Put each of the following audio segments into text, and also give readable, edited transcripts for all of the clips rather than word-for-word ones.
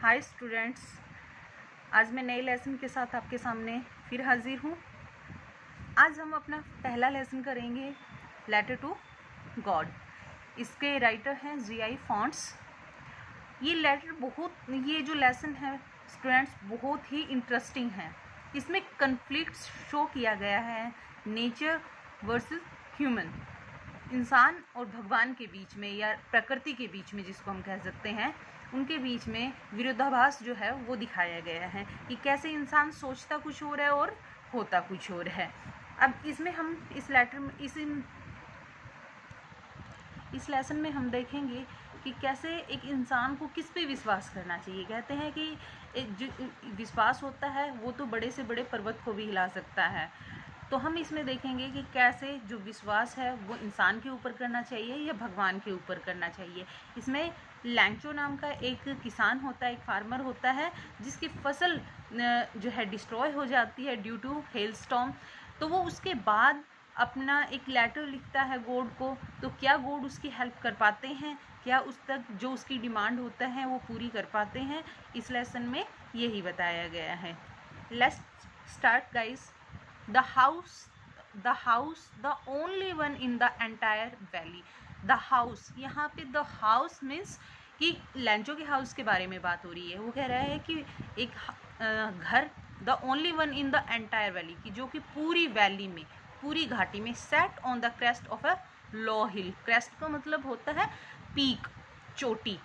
Hi students, आज मैं नए लेसन के साथ आपके सामने फिर हाजिर हूँ। आज हम अपना पहला लेसन करेंगे लेटर टू गॉड। इसके राइटर हैं जी.आई. फॉन्ट्स। ये जो लेसन है स्टूडेंट्स बहुत ही इंटरेस्टिंग है। इसमें कन्फ्लिक्ट्स शो किया गया है, नेचर वर्सेस ह्यूमन, इंसान और भगवान के बीच में या प्रकृति के बीच में, जिसको हम कह सकते हैं, उनके बीच में विरोधाभास जो है वो दिखाया गया है कि कैसे इंसान सोचता कुछ और है और होता कुछ और है। अब इसमें हम इस लेसन में हम देखेंगे कि कैसे एक इंसान को किस पे विश्वास करना चाहिए। कहते हैं कि एक जो विश्वास होता है वो तो बड़े से बड़े पर्वत को भी हिला सकता है। तो हम इसमें देखेंगे कि कैसे जो विश्वास है वो इंसान के ऊपर करना चाहिए या भगवान के ऊपर करना चाहिए। इसमें लैंचो नाम का एक किसान होता है, एक फार्मर होता है, जिसकी फसल जो है डिस्ट्रॉय हो जाती है ड्यू टू हेलस्टॉर्म। तो वो उसके बाद अपना एक लेटर लिखता है गॉड को। तो क्या गॉड उसकी हेल्प कर पाते हैं, क्या उस तक जो उसकी डिमांड होता है वो पूरी कर पाते हैं, इस लेसन में यही बताया गया है। Let's start guys. The house, the only one in the entire valley. The house, यहाँ पे the house means कि लैंचो के हाउस के बारे में बात हो रही है। वो कह रहा है कि एक घर, the only one in the entire valley, कि जो कि पूरी वैली में, पूरी घाटी में, set on the crest of a low hill. crest का मतलब होता है पीक, चोटी,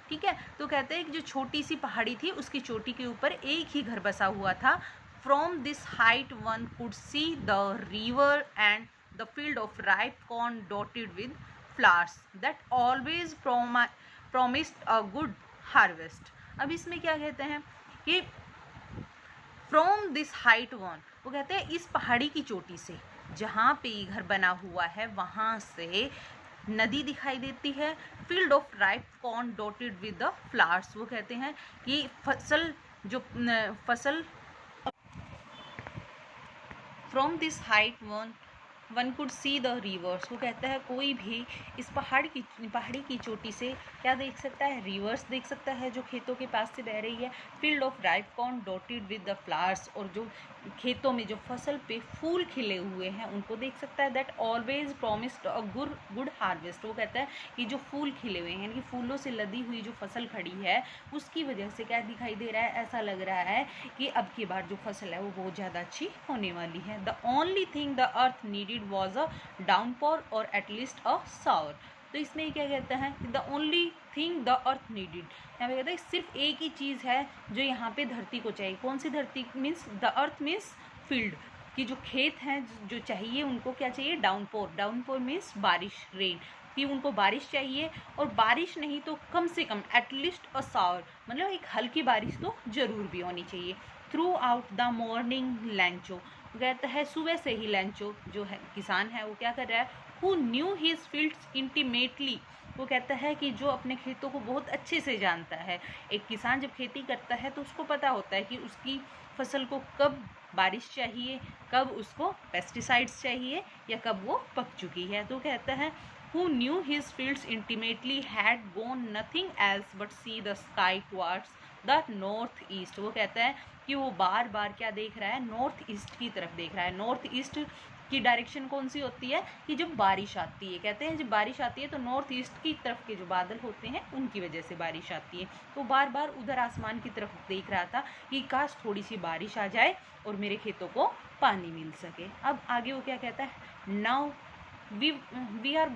ठीक है। तो कहते हैं कि जो छोटी सी पहाड़ी थी उसकी चोटी के ऊपर एक ही घर बसा हुआ था। From this height one could see the river and the field of ripe corn dotted with flowers that always promised a good harvest. अब इसमें क्या कहते हैं कि from this height one, वो कहते हैं इस पहाड़ी की चोटी से, जहाँ पे ये घर बना हुआ है, वहाँ से नदी दिखाई देती है। Field of ripe corn dotted with the flowers, वो कहते हैं कि फसल from this height one could see the reverse, वो कहता है कोई भी इस पहाड़ी की चोटी से क्या देख सकता है, रिवर्स देख सकता है जो खेतों के पास से बह रही है। Field of ripe corn dotted with the flowers, और जो खेतों में जो फसल पे फूल खिले हुए हैं उनको देख सकता है। That always promised a good harvest, वो कहता है कि जो फूल खिले हुए हैं, यानी कि फूलों से लदी हुई जो फसल खड़ी है उसकी वजह से क्या दिखाई दे रहा है, ऐसा लग रहा है कि अब की बार जो फसल है वो बहुत ज़्यादा अच्छी होने वाली है। The only thing the earth needed was a downpour और एटलीस्ट अ शावर। तो इसमें क्या कहता है कि the only thing the earth needed, यहाँ पे कहता है सिर्फ एक ही चीज़ है जो यहाँ पे धरती को चाहिए। कौन सी धरती? Means the earth means field, कि जो खेत हैं जो चाहिए उनको क्या चाहिए, डाउनपोर। डाउनपोर मीन्स बारिश, रेन, कि उनको बारिश चाहिए, और बारिश नहीं तो कम से कम एटलीस्ट अ शावर, मतलब एक हल्की बारिश तो जरूर भी होनी चाहिए। थ्रू आउट द मॉर्निंग लैंचो, कहता है सुबह से ही लैंचो जो है किसान है वो क्या कर रहा है, who knew his fields intimately, वो कहता है कि जो अपने खेतों को बहुत अच्छे से जानता है। एक किसान जब खेती करता है तो उसको पता होता है कि उसकी फसल को कब बारिश चाहिए, कब उसको पेस्टिसाइड्स चाहिए, या कब वो पक चुकी है। तो कहता है who knew his fields intimately had gone nothing else but see the sky towards the north east, वो कहता है कि वो बार बार क्या देख रहा है, नॉर्थ ईस्ट की तरफ देख रहा है। नॉर्थ ईस्ट की डायरेक्शन कौन सी होती है कि जब बारिश आती है, कहते हैं जब बारिश आती है तो नॉर्थ ईस्ट की तरफ के जो बादल होते हैं उनकी वजह से बारिश आती है। तो बार बार उधर आसमान की तरफ देख रहा था कि काश थोड़ी सी बारिश आ जाए और मेरे खेतों को पानी मिल सके। अब आगे वो क्या कहता है, now we are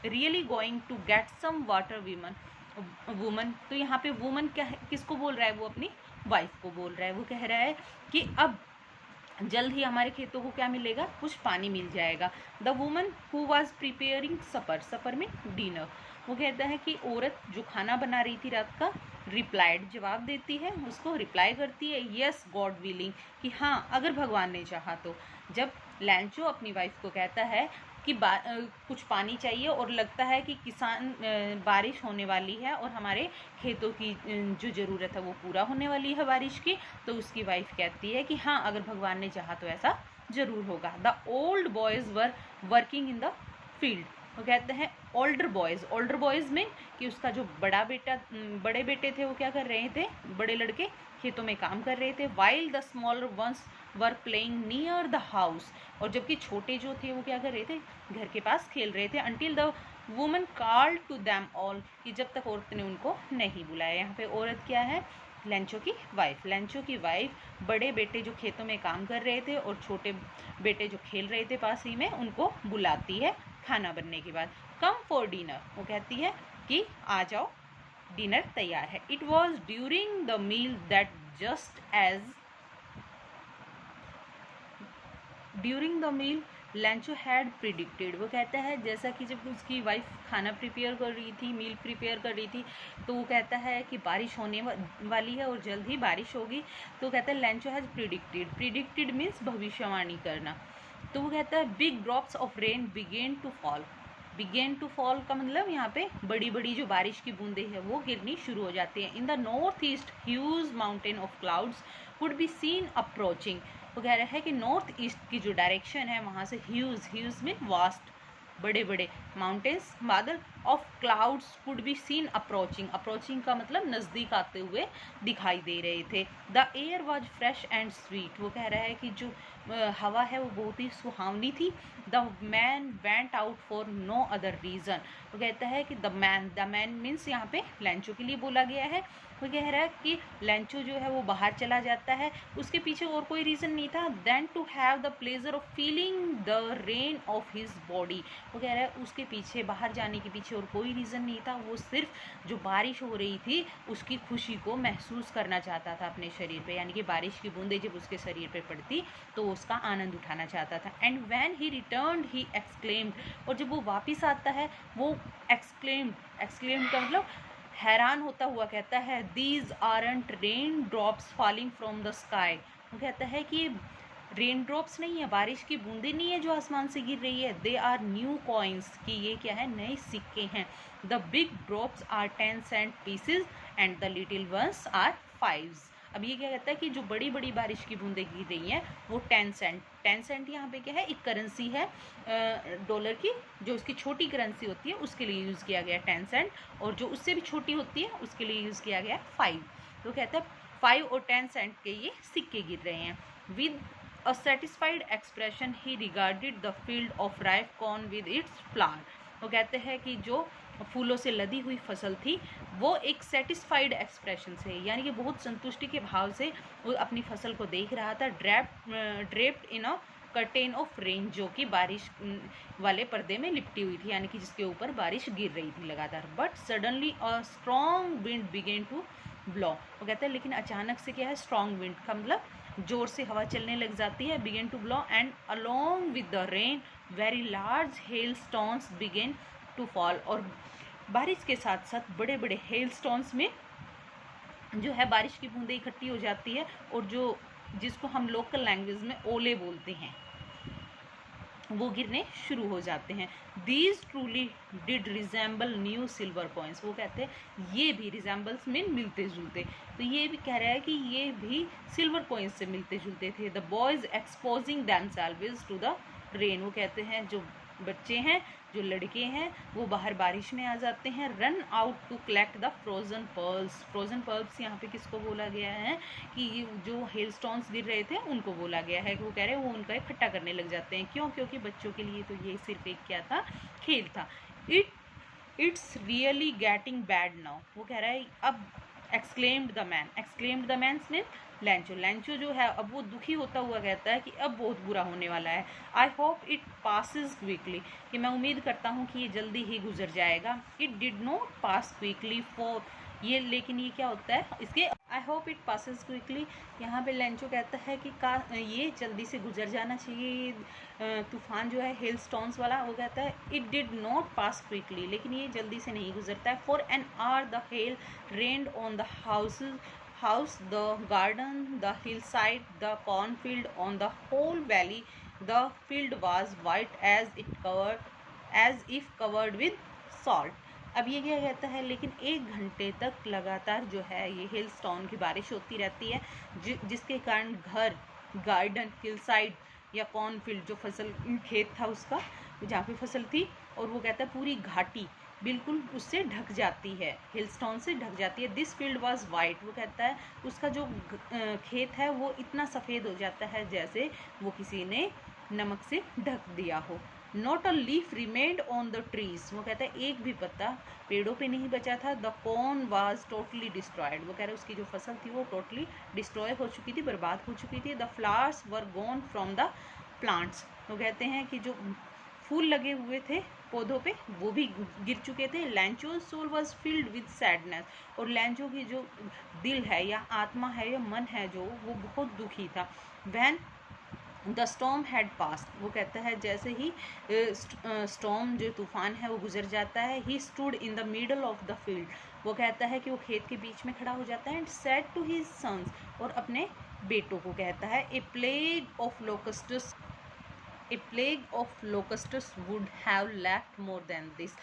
really going to get some water woman. तो यहाँ पे वुमन क्या है, किसको बोल रहा है, वो अपनी वाइफ को बोल रहा है। वो कह रहा है कि अब जल्द ही हमारे खेतों को क्या मिलेगा, कुछ पानी मिल जाएगा। The woman who was preparing supper, supper में डिनर, वो कहता है कि औरत जो खाना बना रही थी रात का, रिप्लाइड जवाब देती है, उसको रिप्लाई करती है, यस गॉड विलिंग, कि हाँ अगर भगवान ने चाहा तो। जब लैंचो अपनी वाइफ को कहता है कि कुछ पानी चाहिए और लगता है कि बारिश होने वाली है और हमारे खेतों की जो ज़रूरत है वो पूरा होने वाली है बारिश की, तो उसकी वाइफ कहती है कि हाँ अगर भगवान ने चाहा तो ऐसा ज़रूर होगा। The old boys were working in the field, वो कहते हैं ओल्डर बॉयज़ में कि उसका जो बड़े बेटे थे वो क्या कर रहे थे, बड़े लड़के खेतों में काम कर रहे थे। While the smaller ones were playing near the house, और जबकि छोटे जो थे वो क्या कर रहे थे, घर के पास खेल रहे थे। Until the woman called to them all, कि जब तक औरत ने उनको नहीं बुलाया। यहाँ पे औरत क्या है, लेंचो की वाइफ। लेंचो की वाइफ बड़े बेटे जो खेतों में काम कर रहे थे और छोटे बेटे जो खेल रहे थे पास ही में, उनको बुलाती है खाना बनने के बाद। कम फॉर डिनर, वो कहती है कि आ जाओ, डिनर तैयार है। It was during the meal that just as during the meal Lencho had predicted, वो कहता है जैसा कि जब उसकी वाइफ खाना प्रिपेयर कर रही थी, मील प्रिपेयर कर रही थी, तो वो कहता है कि बारिश होने वाली है और जल्द ही बारिश होगी। तो कहता है लेंचो हैज प्रिडिक्टेड मीन्स भविष्यवाणी करना। तो वो कहता है big drops of rain began to fall का मतलब यहाँ पे बड़ी बड़ी जो बारिश की बूंदें हैं वो गिरनी शुरू हो जाती हैं। In the north east huge mountain of clouds would be seen approaching, वो कह रहा है कि नॉर्थ ईस्ट की जो डायरेक्शन है वहाँ से ह्यूज में वास्ट, बड़े बड़े माउंटेन्स, बादल, of clouds could be seen approaching का मतलब नज़दीक आते हुए दिखाई दे रहे थे। The air was fresh and sweet, वो कह रहा है कि जो हवा है वो बहुत ही सुहावनी थी। The man went out for no other reason, वो कहता है कि द मैन मीन्स यहाँ पे लेंचो के लिए बोला गया है। वो कह रहा है कि लेंचो जो है वो बाहर चला जाता है, उसके पीछे और कोई रीज़न नहीं था, then to have the pleasure of feeling the rain off his body, वो कह रहा है उसके पीछे, बाहर जाने के पीछे और कोई रीज़न नहीं था, वो सिर्फ जो बारिश हो रही थी उसकी खुशी को महसूस करना चाहता था अपने शरीर पे, यानी कि बारिश की बूंदें जब उसके शरीर पे पड़ती तो उसका आनंद उठाना चाहता था। And when he returned he exclaimed, और जब वो वापस आता है वो एक्सक्लेम्ड का मतलब हैरान होता हुआ कहता है, these aren't rain drops falling from the sky, वो कहता है कि रेन ड्रॉप्स नहीं है, बारिश की बूंदें नहीं है जो आसमान से गिर रही है, दे आर न्यू कॉइन्स, कि ये क्या है, नए सिक्के हैं। The big drops are 10 cent pieces and the little ones are 5। अब ये क्या कहता है कि जो बड़ी बड़ी बारिश की बूंदें गिर रही हैं वो 10 सेंट यहाँ पे क्या है, एक करेंसी है डॉलर की, जो उसकी छोटी करेंसी होती है उसके लिए यूज़ किया गया 10 सेंट, और जो उससे भी छोटी होती है उसके लिए यूज़ किया गया 5। तो कहता है 5 और 10 सेंट के ये सिक्के गिर रहे हैं। With a satisfied expression he regarded the field of ripe corn with its flower, वो कहते हैं कि जो फूलों से लदी हुई फसल थी वो एक सेटिस्फाइड एक्सप्रेशन से, यानी कि बहुत संतुष्टि के भाव से वो अपनी फसल को देख रहा था। Draped in a curtain of rain, जो कि बारिश वाले पर्दे में लिपटी हुई थी, यानी कि जिसके ऊपर बारिश गिर रही थी लगातार। But suddenly a strong wind began to blow, वो कहता है लेकिन अचानक से क्या है, स्ट्रॉन्ग विंड का मतलब जोर से हवा चलने लग जाती है, began to blow, and along with the rain very large hailstones began to fall, और बारिश के साथ साथ बड़े बड़े हेल स्टोन्स में जो है बारिश की बूंदें इकट्ठी हो जाती है, और जो जिसको हम लोकल लैंग्वेज में ओले बोलते हैं वो गिरने शुरू हो जाते हैं। These truly did resemble new silver coins, वो कहते हैं ये भी रिजेंबल्स में मिलते जुलते, तो ये भी कह रहा है कि ये भी सिल्वर कॉइन्स से मिलते जुलते थे। The boys exposing themselves to the rain, वो कहते हैं जो बच्चे हैं, जो लड़के हैं, वो बाहर बारिश में आ जाते हैं। Run out to collect the frozen pearls यहाँ पे किसको बोला गया है कि जो हेल स्टोन्स गिर रहे थे उनको बोला गया है, कि वो कह रहे हैं वो उनका इकट्ठा करने लग जाते हैं। क्यों? क्योंकि बच्चों के लिए तो ये सिर्फ एक क्या था, खेल था। It's really getting bad now, वो कह रहा है अब exclaimed the man mean Lencho जो है अब वो दुखी होता हुआ कहता है कि अब बहुत बुरा होने वाला है। I hope it passes quickly, कि मैं उम्मीद करता हूँ कि ये जल्दी ही गुजर जाएगा। It did not pass quickly for ये, लेकिन ये क्या होता है इसके, I hope it passes quickly, यहाँ पे लेंचो कहता है कि ये जल्दी से गुजर जाना चाहिए तूफान जो है हेल स्टोन्स वाला। वो कहता है it did not pass quickly, लेकिन ये जल्दी से नहीं गुजरता है। For an hour the hell rained on the house, the garden, the hillside, the cornfield, on the whole valley. The field was white as if covered with salt. अब ये क्या कहता है, लेकिन 1 घंटे तक लगातार जो है ये हिल स्टोन की बारिश होती रहती है, जिसके कारण घर, गार्डन, हिलसाइड या कॉर्नफील्ड जो फसल खेत था उसका जहाँ पे फसल थी और वो कहता है पूरी घाटी बिल्कुल उससे ढक जाती है, हिलस्टोन से ढक जाती है। दिस फील्ड वॉज वाइट, वो कहता है उसका जो खेत है वो इतना सफ़ेद हो जाता है जैसे वो किसी ने नमक से ढक दिया हो। Not a leaf remained on the trees, वो कहता है एक भी पत्ता पेड़ों पे नहीं बचा था। The corn was totally destroyed, वो कह रहे उसकी जो फसल थी वो टोटली डिस्ट्रॉय हो चुकी थी, बर्बाद हो चुकी थी। The flowers were gone from the plants, वो कहते हैं कि जो फूल लगे हुए थे पौधों पे वो भी गिर चुके थे। Lencho's soul was filled with sadness, और लैंचो की जो दिल है या आत्मा है या मन है जो वो बहुत दुखी था। When the storm had passed, वो कहता है जैसे ही स्टॉर्म जो तूफान है वो गुजर जाता है। He stood in the middle of the field, वो कहता है कि वो खेत के बीच में खड़ा हो जाता है। And said to his sons, और अपने बेटों को कहता है a plague of locusts, A plague of locusts would have left more than this.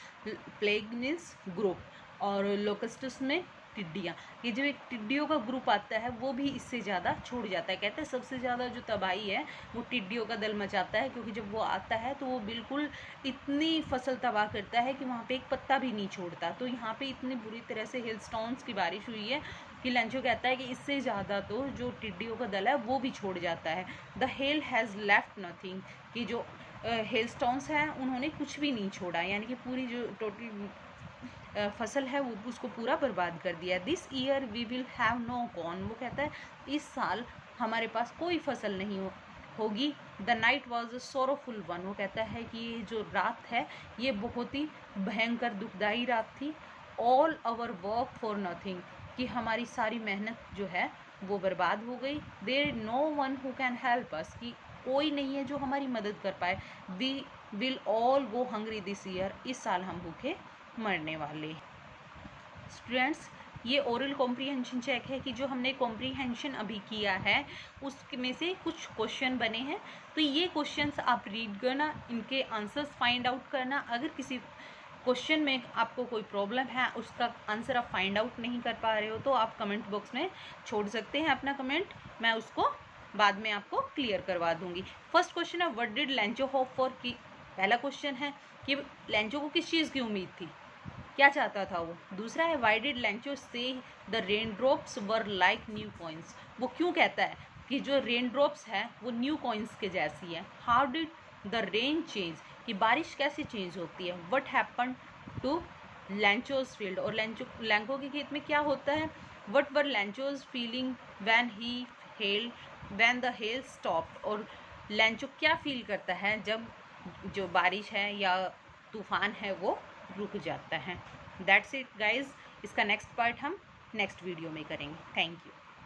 Plague means group, और locusts में टिड्डियाँ, ये जो एक टिड्डियों का ग्रुप आता है वो भी इससे ज़्यादा छोड़ जाता है। कहते हैं सबसे ज़्यादा जो तबाही है वो टिड्डियों का दल मचाता है, क्योंकि जब वो आता है तो वो बिल्कुल इतनी फसल तबाह करता है कि वहाँ पे एक पत्ता भी नहीं छोड़ता। तो यहाँ पे इतनी बुरी तरह से हिलस्टोन्स की बारिश हुई है कि लैंचो कहता है कि इससे ज़्यादा तो जो टिड्डियों का दल है वो भी छोड़ जाता है। The hell has left nothing, कि जो हेलस्टोन्स हैं उन्होंने कुछ भी नहीं छोड़ा, यानी कि पूरी जो टोटल फसल है वो उसको पूरा बर्बाद कर दिया। This year we will have no corn, वो कहता है इस साल हमारे पास कोई फसल नहीं होगी। The night was a sorrowful one, वो कहता है कि ये जो रात है ये बहुत ही भयंकर दुखदाई रात थी। All our work for nothing, कि हमारी सारी मेहनत जो है वो बर्बाद हो गई। There no one who can help us, कि कोई नहीं है जो हमारी मदद कर पाए। We will all go hungry this year, इस साल हम भूखे मरने वाले। स्टूडेंट्स, ये ओरल कॉम्प्रीहेंशन चेक है कि जो हमने कॉम्प्रीहेंशन अभी किया है उसमें से कुछ क्वेश्चन बने हैं, तो ये क्वेश्चंस आप रीड करना, इनके आंसर्स फाइंड आउट करना। अगर किसी क्वेश्चन में आपको कोई प्रॉब्लम है, उसका आंसर आप फाइंड आउट नहीं कर पा रहे हो, तो आप कमेंट बॉक्स में छोड़ सकते हैं अपना कमेंट, मैं उसको बाद में आपको क्लियर करवा दूंगी। फर्स्ट क्वेश्चन है व्हाट डिड लैंचो होप फॉर, की पहला क्वेश्चन है कि लैंचो को किस चीज़ की उम्मीद थी, क्या चाहता था वो। दूसरा है वाई डिड लैंचो से the rain drops were like new coins, वो क्यों कहता है कि जो रेन ड्रॉप्स है वो न्यू कॉइन्स के जैसी है। How did the rain change, कि बारिश कैसे चेंज होती है। What happen to Lencho's field, और लैंको के खेत में क्या होता है। What were Lencho's feeling when he hail when the hail stopped, और लैंचो क्या फील करता है जब जो बारिश है या तूफान है वो रुक जाता है। दैट्स इट गाइज, इसका नेक्स्ट पार्ट हम नेक्स्ट वीडियो में करेंगे। Thank you.